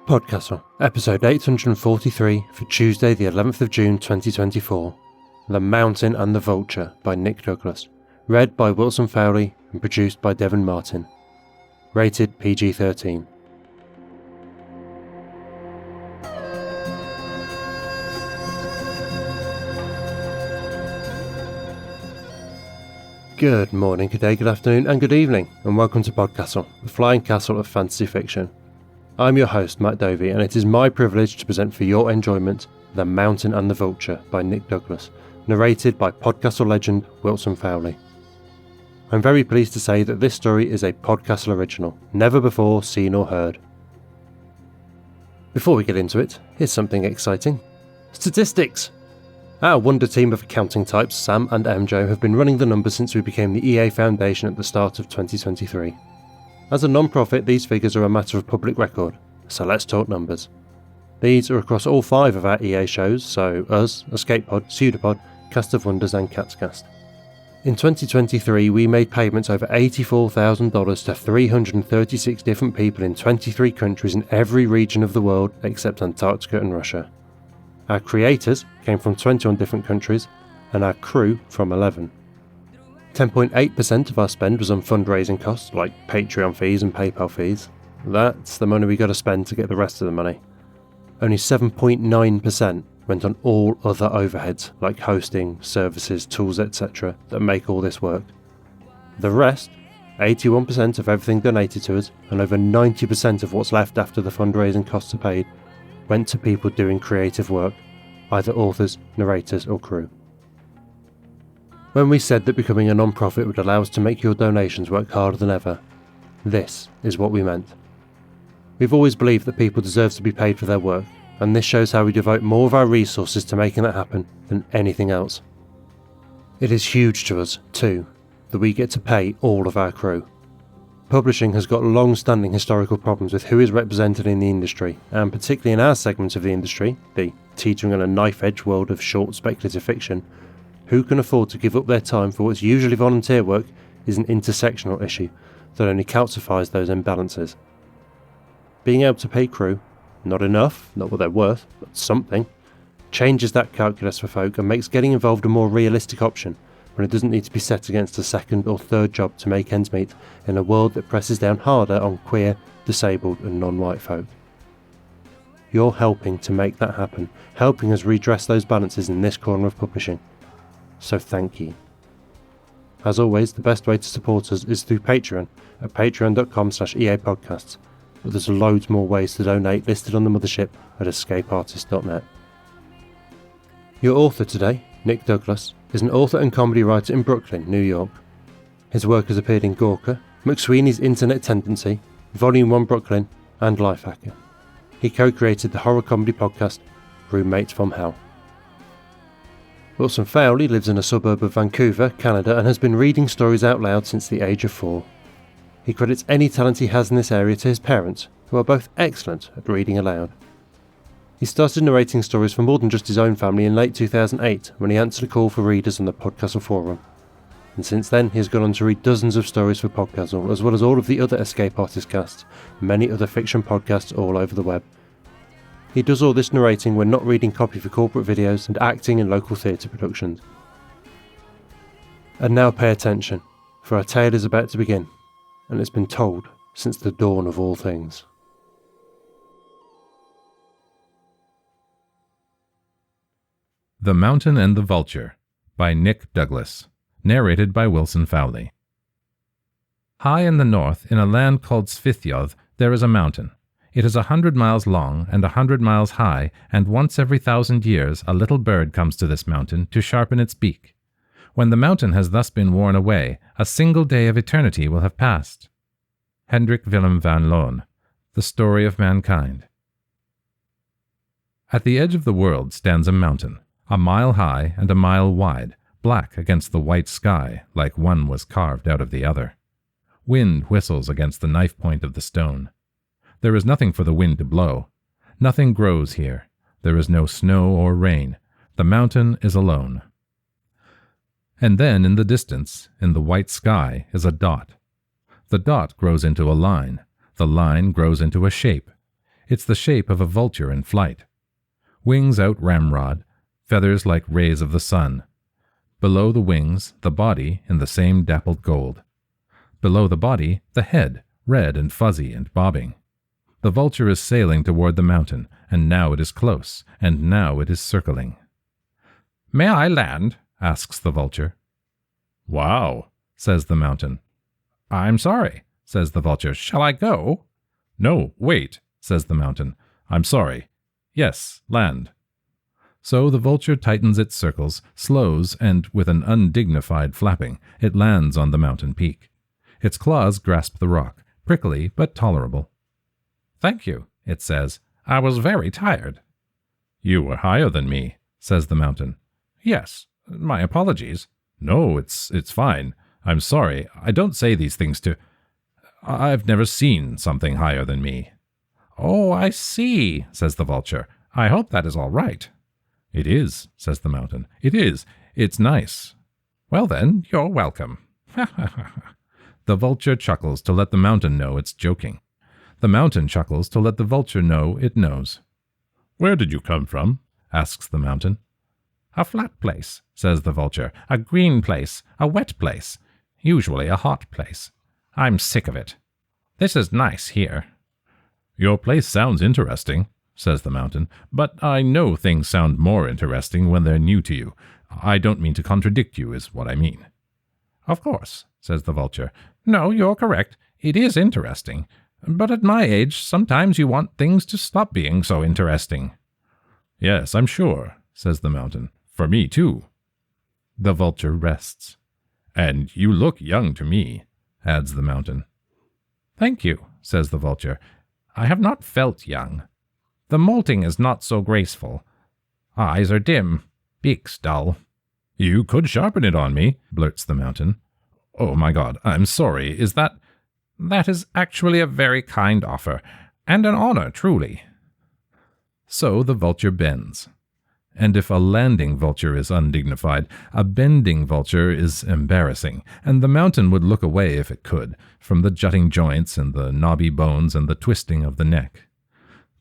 PodCastle, episode 843 for Tuesday the 11th of June 2024. The Mountain and the Vulture by Nick Douglas. Read by Wilson Fowley and produced by Devin Martin. Rated PG-13. Good morning, good day, good afternoon and good evening, and welcome to PodCastle, the flying castle of fantasy fiction. I'm your host, Matt Dovey, and it is my privilege to present for your enjoyment The Mountain and the Vulture by Nick Douglas, narrated by PodCastle legend Wilson Fowley. I'm very pleased to say that this story is a PodCastle original, never before seen or heard. Before we get into it, here's something exciting. Statistics! Our wonder team of accounting types, Sam and MJ, have been running the numbers since we became the EA Foundation at the start of 2023. As a non-profit, these figures are a matter of public record, so let's talk numbers. These are across all 5 of our EA shows, so us, Escape Pod, Pseudopod, Cast of Wonders and Catscast. In 2023, we made payments over $84,000 to 336 different people in 23 countries in every region of the world except Antarctica and Russia. Our creators came from 21 different countries, and our crew from 11. 10.8% of our spend was on fundraising costs like Patreon fees and PayPal fees. That's the money we got to spend to get the rest of the money. Only 7.9% went on all other overheads like hosting, services, tools, etc. that make all this work. The rest, 81% of everything donated to us and over 90% of what's left after the fundraising costs are paid, went to people doing creative work, either authors, narrators or crew. When we said that becoming a non-profit would allow us to make your donations work harder than ever, this is what we meant. We've always believed that people deserve to be paid for their work, and this shows how we devote more of our resources to making that happen than anything else. It is huge to us, too, that we get to pay all of our crew. Publishing has got long-standing historical problems with who is represented in the industry, and particularly in our segment of the industry, the teetering on a knife-edge world of short speculative fiction, who can afford to give up their time for what's usually volunteer work is an intersectional issue that only calcifies those imbalances. Being able to pay crew, not enough, not what they're worth, but something, changes that calculus for folk and makes getting involved a more realistic option when it doesn't need to be set against a second or third job to make ends meet in a world that presses down harder on queer, disabled and non-white folk. You're helping to make that happen, helping us redress those balances in this corner of publishing. So thank you. As always, the best way to support us is through Patreon at patreon.com/EAPodcasts, but there's loads more ways to donate listed on the mothership at escapeartist.net. Your author today, Nick Douglas, is an author and comedy writer in Brooklyn, New York. His work has appeared in Gawker, McSweeney's Internet Tendency, Volume 1 Brooklyn, and Lifehacker. He co-created the horror comedy podcast Roommates from Hell. Wilson Fowley lives in a suburb of Vancouver, Canada, and has been reading stories out loud since the age of 4. He credits any talent he has in this area to his parents, who are both excellent at reading aloud. He started narrating stories for more than just his own family in late 2008 when he answered a call for readers on the PodCastle forum. And since then he has gone on to read dozens of stories for PodCastle, as well as all of the other Escape Artist casts, and many other fiction podcasts all over the web. He does all this narrating when not reading copy for corporate videos and acting in local theatre productions. And now pay attention, for our tale is about to begin, and it's been told since the dawn of all things. The Mountain and the Vulture by Nick Douglas, narrated by Wilson Fowley. High in the north, in a land called Svithjoth, there is a mountain. It is 100 miles long and 100 miles high, and once every 1,000 years a little bird comes to this mountain to sharpen its beak. When the mountain has thus been worn away, a single day of eternity will have passed. Hendrik Willem van Loon, The Story of Mankind. At the edge of the world stands a mountain, a mile high and a mile wide, black against the white sky, like one was carved out of the other. Wind whistles against the knife point of the stone. There is nothing for the wind to blow. Nothing grows here. There is no snow or rain. The mountain is alone. And then, in the distance, in the white sky, is a dot. The dot grows into a line. The line grows into a shape. It's the shape of a vulture in flight. Wings out ramrod, feathers like rays of the sun. Below the wings, the body in the same dappled gold. Below the body, the head, red and fuzzy and bobbing. The vulture is sailing toward the mountain, and now it is close, and now it is circling. "May I land?" asks the vulture. "Wow," says the mountain. "I'm sorry," says the vulture. "Shall I go?" "No, wait," says the mountain. "I'm sorry. Yes, land." So the vulture tightens its circles, slows, and with an undignified flapping, it lands on the mountain peak. Its claws grasp the rock, prickly but tolerable. "Thank you," it says. "I was very tired." "You were higher than me," says the mountain. "Yes, my apologies." "No, it's fine. I'm sorry. I don't say these things to... I've never seen something higher than me." "Oh, I see," says the vulture. "I hope that is all right." "It is," says the mountain. "It is. It's nice." "Well then, you're welcome." Ha ha ha. The vulture chuckles to let the mountain know it's joking. The mountain chuckles to let the vulture know it knows. "Where did you come from?" asks the mountain. "A flat place," says the vulture. "A green place. A wet place. Usually a hot place. I'm sick of it. This is nice here." "Your place sounds interesting," says the mountain, "but I know things sound more interesting when they're new to you. I don't mean to contradict you, is what I mean." "Of course," says the vulture. "No, you're correct. It is interesting. But at my age, sometimes you want things to stop being so interesting." "Yes, I'm sure," says the mountain. "For me, too." The vulture rests. "And you look young to me," adds the mountain. "Thank you," says the vulture. "I have not felt young. The molting is not so graceful. Eyes are dim, beaks dull." "You could sharpen it on me," blurts the mountain. "Oh my God, I'm sorry. Is that... "That is actually a very kind offer, and an honor, truly." So the vulture bends. And if a landing vulture is undignified, a bending vulture is embarrassing, and the mountain would look away if it could, from the jutting joints and the knobby bones and the twisting of the neck.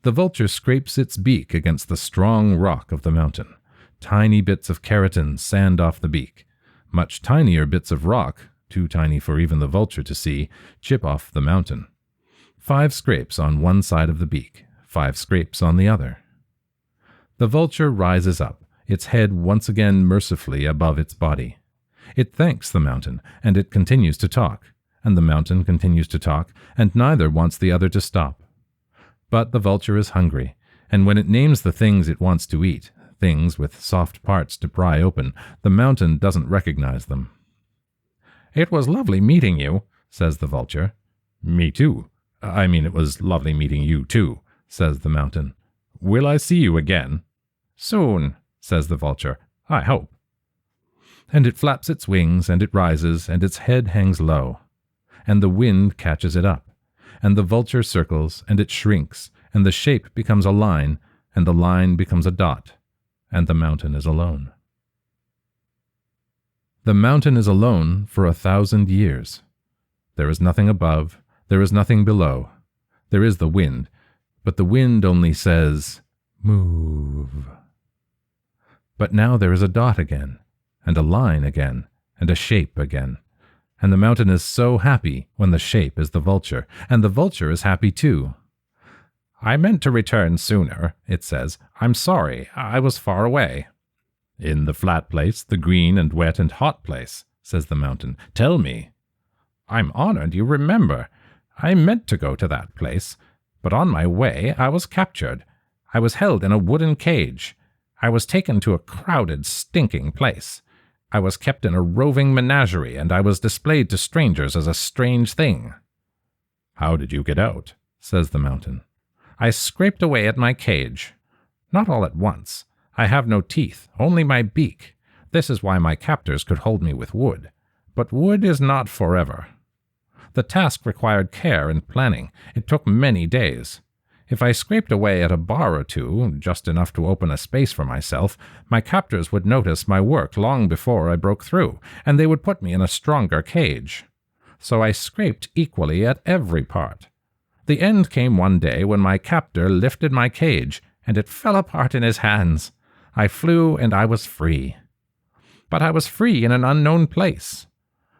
The vulture scrapes its beak against the strong rock of the mountain. Tiny bits of keratin sand off the beak. Much tinier bits of rock, too tiny for even the vulture to see, chip off the mountain. 5 scrapes on one side of the beak, 5 scrapes on the other. The vulture rises up, its head once again mercifully above its body. It thanks the mountain, and it continues to talk, and the mountain continues to talk, and neither wants the other to stop. But the vulture is hungry, and when it names the things it wants to eat, things with soft parts to pry open, the mountain doesn't recognize them. "It was lovely meeting you," says the vulture. "Me too. I mean, it was lovely meeting you too," says the mountain. "Will I see you again?" "Soon," says the vulture. "I hope." And it flaps its wings, and it rises, and its head hangs low. And the wind catches it up. And the vulture circles, and it shrinks, and the shape becomes a line, and the line becomes a dot, and the mountain is alone. The mountain is alone for 1,000 years. There is nothing above, there is nothing below. There is the wind, but the wind only says, "Move." But now there is a dot again, and a line again, and a shape again. And the mountain is so happy when the shape is the vulture, and the vulture is happy too. "I meant to return sooner," it says. "I'm sorry, I was far away." "In the flat place, the green and wet and hot place," says the mountain. "Tell me." "I'm honored you remember. I meant to go to that place, but on my way I was captured. I was held in a wooden cage. I was taken to a crowded, stinking place. I was kept in a roving menagerie, and I was displayed to strangers as a strange thing." "How did you get out?" says the mountain. "I scraped away at my cage. Not all at once. I have no teeth, only my beak. This is why my captors could hold me with wood. But wood is not forever. The task required care and planning. It took many days. If I scraped away at a bar or two, just enough to open a space for myself, my captors would notice my work long before I broke through, and they would put me in a stronger cage. So I scraped equally at every part. The end came one day when my captor lifted my cage, and it fell apart in his hands. I flew, and I was free. But I was free in an unknown place.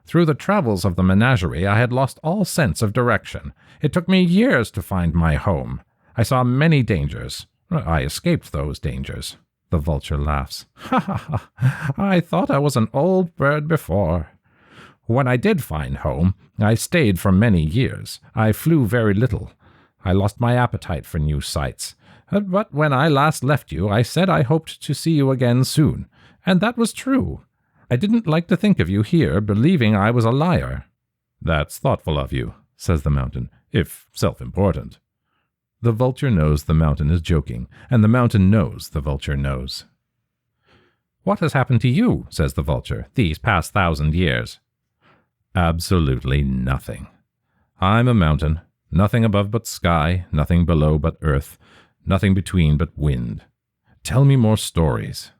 Through the travels of the menagerie, I had lost all sense of direction. It took me years to find my home. I saw many dangers. I escaped those dangers. The vulture laughs. Ha ha ha! I thought I was an old bird before. When I did find home, I stayed for many years. I flew very little. I lost my appetite for new sights. But when I last left you, I said I hoped to see you again soon. And that was true. I didn't like to think of you here, believing I was a liar. That's thoughtful of you, says the mountain, if self-important. The vulture knows the mountain is joking, and the mountain knows the vulture knows. What has happened to you, says the vulture, these past 1,000 years? Absolutely nothing. I'm a mountain, nothing above but sky, nothing below but earth, nothing between but wind. Tell me more stories.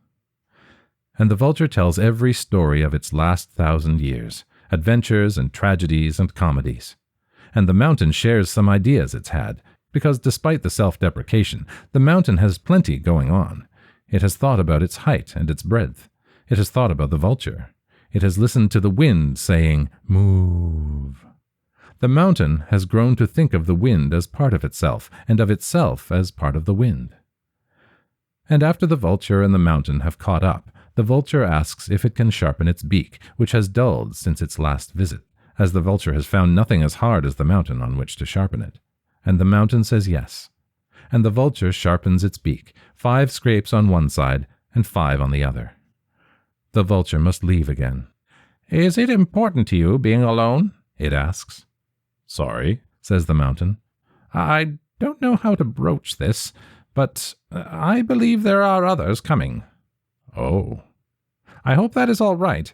And the vulture tells every story of its last 1,000 years, adventures and tragedies and comedies. And the mountain shares some ideas it's had, because despite the self-deprecation, the mountain has plenty going on. It has thought about its height and its breadth. It has thought about the vulture. It has listened to the wind saying, "Move." The mountain has grown to think of the wind as part of itself, and of itself as part of the wind. And after the vulture and the mountain have caught up, the vulture asks if it can sharpen its beak, which has dulled since its last visit, as the vulture has found nothing as hard as the mountain on which to sharpen it. And the mountain says yes. And the vulture sharpens its beak, 5 scrapes on one side and 5 on the other. The vulture must leave again. "Is it important to you being alone?" it asks. "Sorry," says the mountain. "I don't know how to broach this, but I believe there are others coming." "Oh." "I hope that is all right.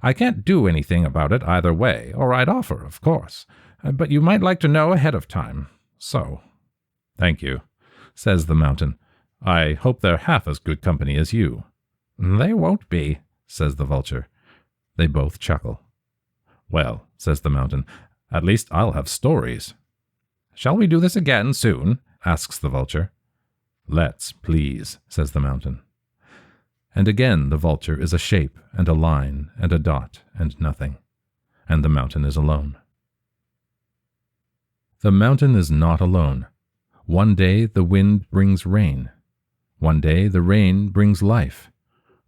I can't do anything about it either way, or I'd offer, of course. But you might like to know ahead of time. So." "Thank you," says the mountain. "I hope they're half as good company as you." "They won't be," says the vulture. They both chuckle. "Well," says the mountain, "at least I'll have stories." "Shall we do this again soon?" asks the vulture. "Let's, please," says the mountain. And again the vulture is a shape and a line and a dot and nothing. And the mountain is alone. The mountain is not alone. One day the wind brings rain. One day the rain brings life.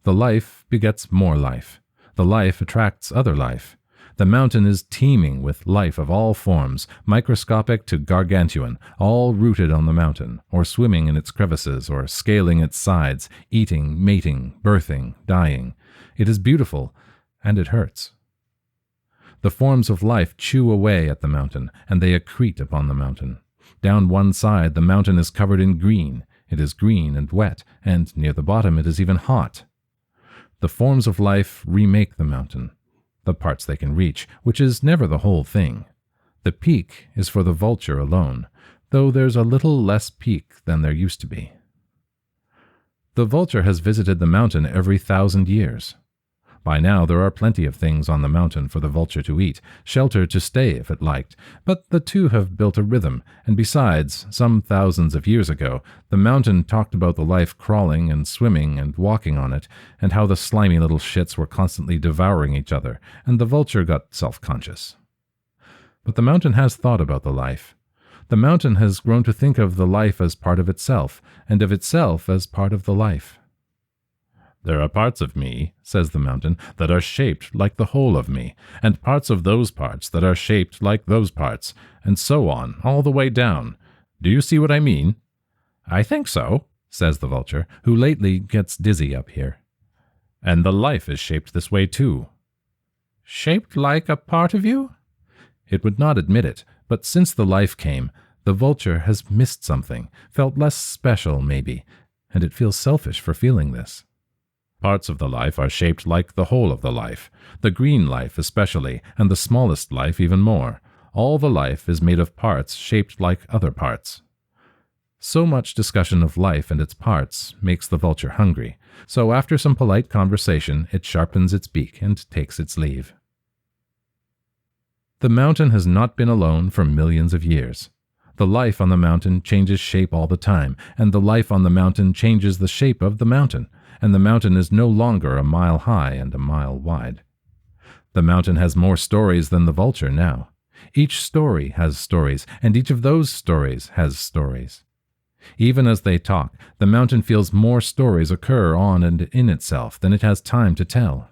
The life begets more life. The life attracts other life. The mountain is teeming with life of all forms, microscopic to gargantuan, all rooted on the mountain, or swimming in its crevices, or scaling its sides, eating, mating, birthing, dying. It is beautiful, and it hurts. The forms of life chew away at the mountain, and they accrete upon the mountain. Down one side the mountain is covered in green. It is green and wet, and near the bottom it is even hot. The forms of life remake the mountain, the parts they can reach, which is never the whole thing. The peak is for the vulture alone, though there's a little less peak than there used to be. The vulture has visited the mountain every 1,000 years. By now there are plenty of things on the mountain for the vulture to eat, shelter to stay if it liked, but the two have built a rhythm, and besides, some thousands of years ago, the mountain talked about the life crawling and swimming and walking on it, and how the slimy little shits were constantly devouring each other, and the vulture got self-conscious. But the mountain has thought about the life. The mountain has grown to think of the life as part of itself, and of itself as part of the life. "There are parts of me," says the mountain, "that are shaped like the whole of me, and parts of those parts that are shaped like those parts, and so on, all the way down. Do you see what I mean?" "I think so," says the vulture, who lately gets dizzy up here. "And the life is shaped this way too." "Shaped like a part of you?" It would not admit it, but since the life came, the vulture has missed something, felt less special maybe, and it feels selfish for feeling this. "Parts of the life are shaped like the whole of the life, the green life especially, and the smallest life even more. All the life is made of parts shaped like other parts." So much discussion of life and its parts makes the vulture hungry, so after some polite conversation it sharpens its beak and takes its leave. The mountain has not been alone for millions of years. The life on the mountain changes shape all the time, and the life on the mountain changes the shape of the mountain, and the mountain is no longer a mile high and a mile wide. The mountain has more stories than the vulture now. Each story has stories, and each of those stories has stories. Even as they talk, the mountain feels more stories occur on and in itself than it has time to tell.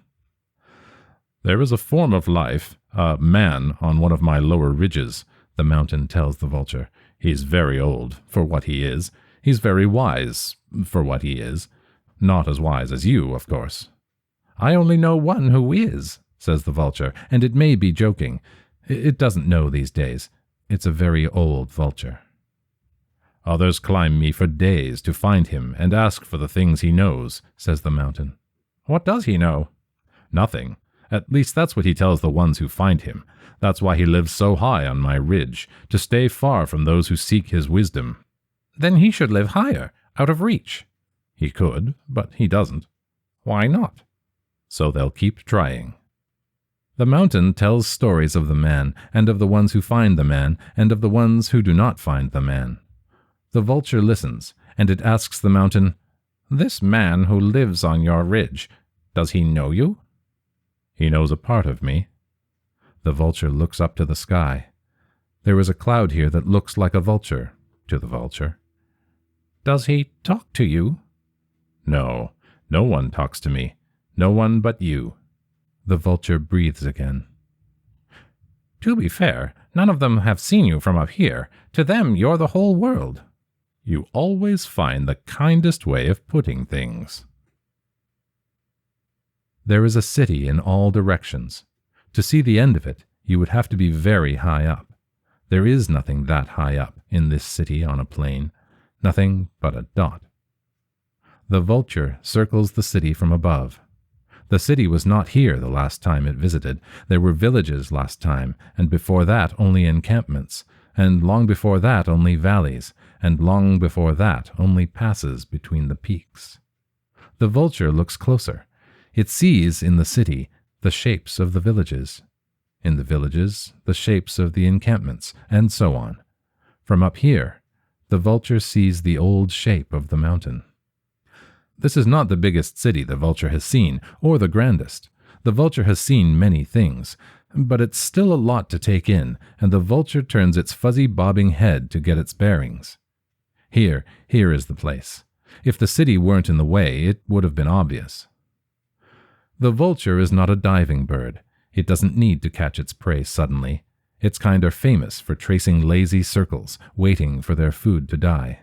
"There is a form of life, a man, on one of my lower ridges," the mountain tells the vulture. "He's very old, for what he is. He's very wise, for what he is. Not as wise as you, of course." "I only know one who is," says the vulture, and it may be joking. It doesn't know these days. It's a very old vulture. "Others climb me for days to find him and ask for the things he knows," says the mountain. "What does he know?" "Nothing. At least that's what he tells the ones who find him. That's why he lives so high on my ridge, to stay far from those who seek his wisdom." "Then he should live higher, out of reach." "He could, but he doesn't." "Why not?" "So they'll keep trying." The mountain tells stories of the man, and of the ones who find the man, and of the ones who do not find the man. The vulture listens, and it asks the mountain, "This man who lives on your ridge, does he know you?" "He knows a part of me." The vulture looks up to the sky. There is a cloud here that looks like a vulture to the vulture. "Does he talk to you?" "No, no one talks to me. No one but you." The vulture breathes again. "To be fair, none of them have seen you from up here. To them, you're the whole world." "You always find the kindest way of putting things." There is a city in all directions. To see the end of it, you would have to be very high up. There is nothing that high up in this city on a plain, nothing but a dot. The vulture circles the city from above. The city was not here the last time it visited. There were villages last time, and before that only encampments, and long before that only valleys, and long before that only passes between the peaks. The vulture looks closer. It sees in the city the shapes of the villages. In the villages, the shapes of the encampments, and so on. From up here, the vulture sees the old shape of the mountain. This is not the biggest city the vulture has seen, or the grandest. The vulture has seen many things, but it's still a lot to take in, and the vulture turns its fuzzy bobbing head to get its bearings. Here is the place. If the city weren't in the way, it would have been obvious. The vulture is not a diving bird. It doesn't need to catch its prey suddenly. Its kind are famous for tracing lazy circles, waiting for their food to die.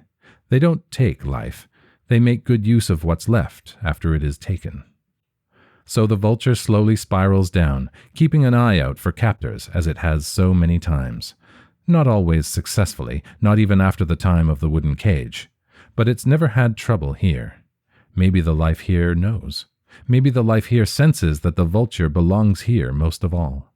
They don't take life. They make good use of what's left after it is taken. So the vulture slowly spirals down, keeping an eye out for captors as it has so many times. Not always successfully, not even after the time of the wooden cage. But it's never had trouble here. Maybe the life here knows. Maybe the life here senses that the vulture belongs here most of all.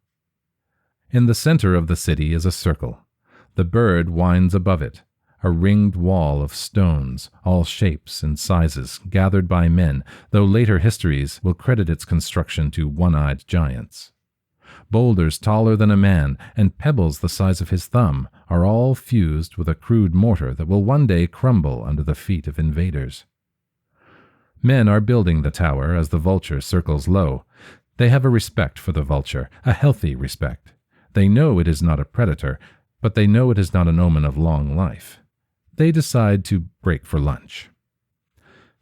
In the center of the city is a circle. The bird winds above it, a ringed wall of stones, all shapes and sizes, gathered by men, though later histories will credit its construction to one-eyed giants. Boulders taller than a man and pebbles the size of his thumb are all fused with a crude mortar that will one day crumble under the feet of invaders. Men are building the tower as the vulture circles low. They have a respect for the vulture, a healthy respect. They know it is not a predator, but they know it is not an omen of long life. They decide to break for lunch.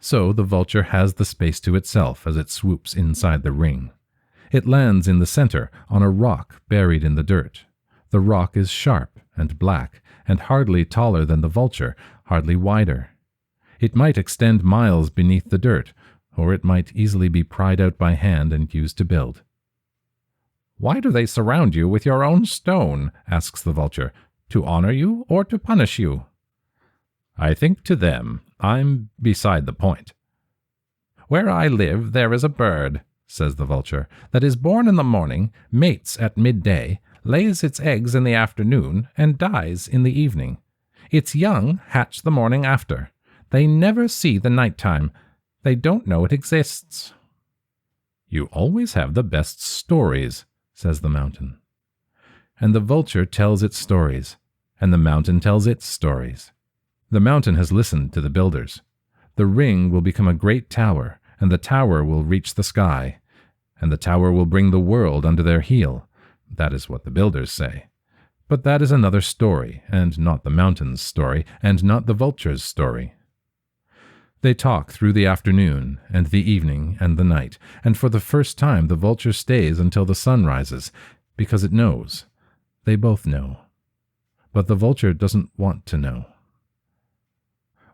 So the vulture has the space to itself as it swoops inside the ring. It lands in the center on a rock buried in the dirt. The rock is sharp and black and hardly taller than the vulture, hardly wider. It might extend miles beneath the dirt, or it might easily be pried out by hand and used to build. "Why do they surround you with your own stone?" asks the vulture. "To honor you or to punish you?" "I think to them. I'm beside the point." "Where I live there is a bird," says the vulture, "that is born in the morning, mates at midday, lays its eggs in the afternoon, and dies in the evening. Its young hatch the morning after. They never see the nighttime. They don't know it exists." "You always have the best stories," says the mountain. And the vulture tells its stories. and the mountain tells its stories. The mountain has listened to the builders. The ring will become a great tower, and the tower will reach the sky, and the tower will bring the world under their heel. That is what the builders say. But that is another story, and not the mountain's story, and not the vulture's story. They talk through the afternoon, and the evening, and the night, and for the first time the vulture stays until the sun rises, because it knows. They both know. But the vulture doesn't want to know.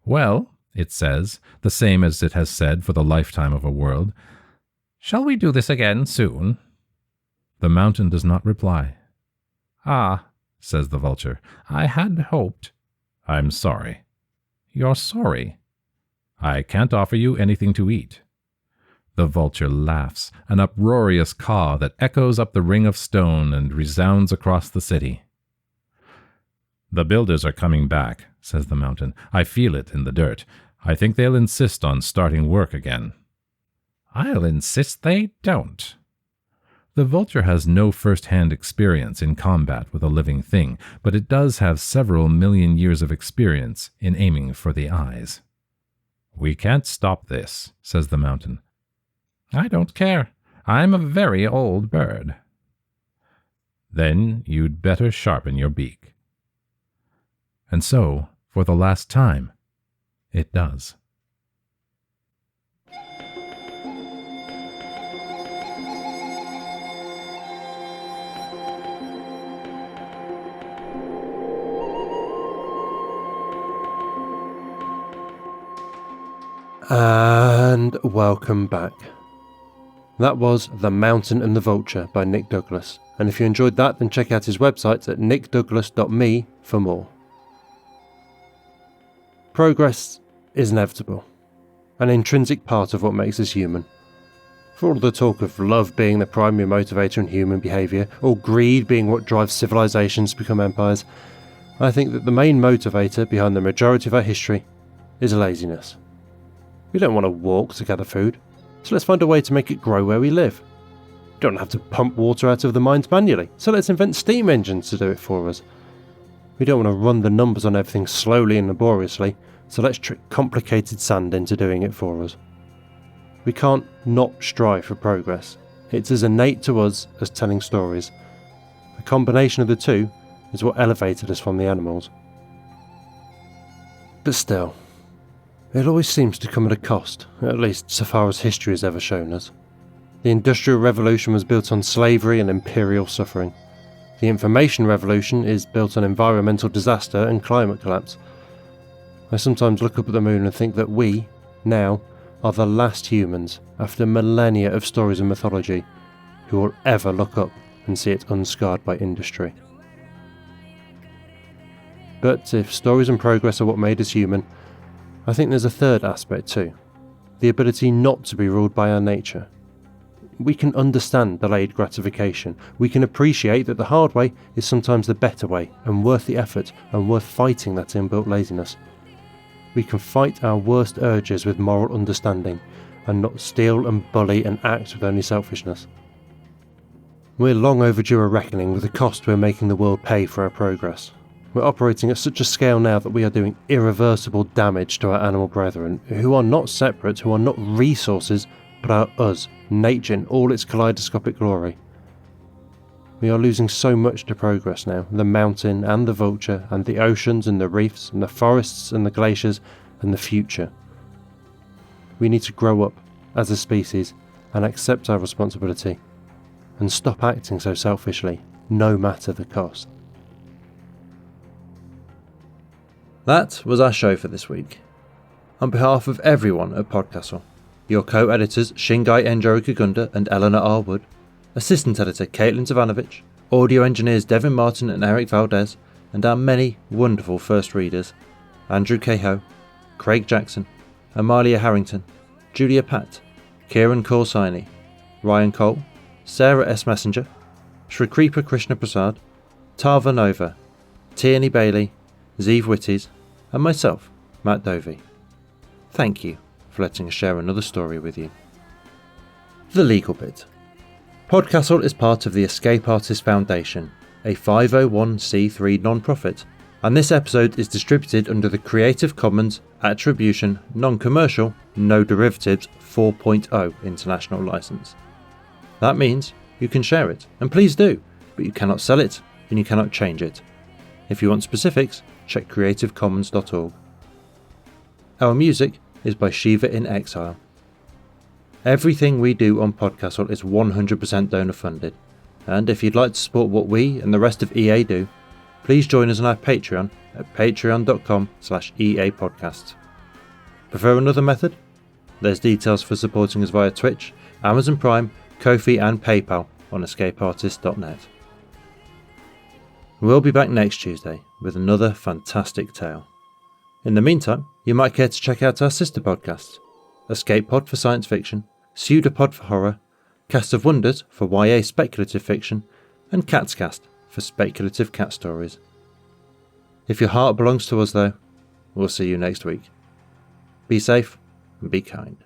"Well," it says, the same as it has said for the lifetime of a world, "shall we do this again soon?" The mountain does not reply. "Ah," says the vulture, "I had hoped." "I'm sorry." "You're sorry?" "I can't offer you anything to eat." The vulture laughs, an uproarious caw that echoes up the ring of stone and resounds across the city. "The builders are coming back," says the mountain. "I feel it in the dirt. I think they'll insist on starting work again." "I'll insist they don't." The vulture has no first-hand experience in combat with a living thing, but it does have several million years of experience in aiming for the eyes. "We can't stop this," says the mountain. "I don't care. I'm a very old bird." "Then you'd better sharpen your beak." And so, for the last time, it does. And welcome back. That was The Mountain and the Vulture by Nick Douglas, and if you enjoyed that, then check out his website at nickdouglas.me for more. Progress is inevitable, an intrinsic part of what makes us human. For all the talk of love being the primary motivator in human behaviour, or greed being what drives civilizations to become empires, I think that the main motivator behind the majority of our history is laziness. We don't want to walk to gather food, so let's find a way to make it grow where we live. We don't have to pump water out of the mines manually, so let's invent steam engines to do it for us. We don't want to run the numbers on everything slowly and laboriously, so let's trick complicated sand into doing it for us. We can't not strive for progress. It's as innate to us as telling stories. A combination of the two is what elevated us from the animals. But still, it always seems to come at a cost, at least so far as history has ever shown us. The Industrial Revolution was built on slavery and imperial suffering. The Information Revolution is built on environmental disaster and climate collapse. I sometimes look up at the moon and think that we, now, are the last humans, after millennia of stories and mythology, who will ever look up and see it unscarred by industry. But if stories and progress are what made us human, I think there's a third aspect too, the ability not to be ruled by our nature. We can understand delayed gratification. We can appreciate that the hard way is sometimes the better way and worth the effort and worth fighting that inbuilt laziness. We can fight our worst urges with moral understanding and not steal and bully and act with only selfishness. We're long overdue a reckoning with the cost we're making the world pay for our progress. We're operating at such a scale now that we are doing irreversible damage to our animal brethren, who are not separate, who are not resources, but are us, nature in all its kaleidoscopic glory. We are losing so much to progress now, the mountain and the vulture, and the oceans and the reefs, and the forests and the glaciers, and the future. We need to grow up as a species and accept our responsibility, and stop acting so selfishly, no matter the cost. That was our show for this week. On behalf of everyone at PodCastle, your co-editors Shingai Enjoro Kagunda and Eleanor R. Wood, assistant editor Caitlin Zavanovich, audio engineers Devin Martin and Eric Valdez, and our many wonderful first readers, Andrew Cahoe, Craig Jackson, Amalia Harrington, Julia Patt, Kieran Corsaini, Ryan Cole, Sarah S. Messenger, Shrikripa Krishna Prasad, Tava Nova, Tierney Bailey, Zeev Witties, and myself, Matt Dovey. Thank you for letting us share another story with you. The legal bit. PodCastle is part of the Escape Artists Foundation, a 501c3 non-profit And this episode is distributed under the Creative Commons Attribution Non-Commercial No Derivatives 4.0 International License. That means you can share it, and please do, but you cannot sell it and you cannot change it. If you want specifics, check creativecommons.org. Our music is by Shiva in Exile. Everything we do on PodCastle is 100% donor funded, and if you'd like to support what we and the rest of EA do, please join us on our Patreon at patreon.com/EAPodcasts. Prefer another method? There's details for supporting us via Twitch, Amazon Prime, Ko-fi and PayPal on escapeartist.net. We'll be back next Tuesday with another fantastic tale. In the meantime, you might care to check out our sister podcasts: Escape Pod for science fiction, Pseudopod for horror, Cast of Wonders for YA speculative fiction, and Catscast for speculative cat stories. If your heart belongs to us though, we'll see you next week. Be safe and be kind.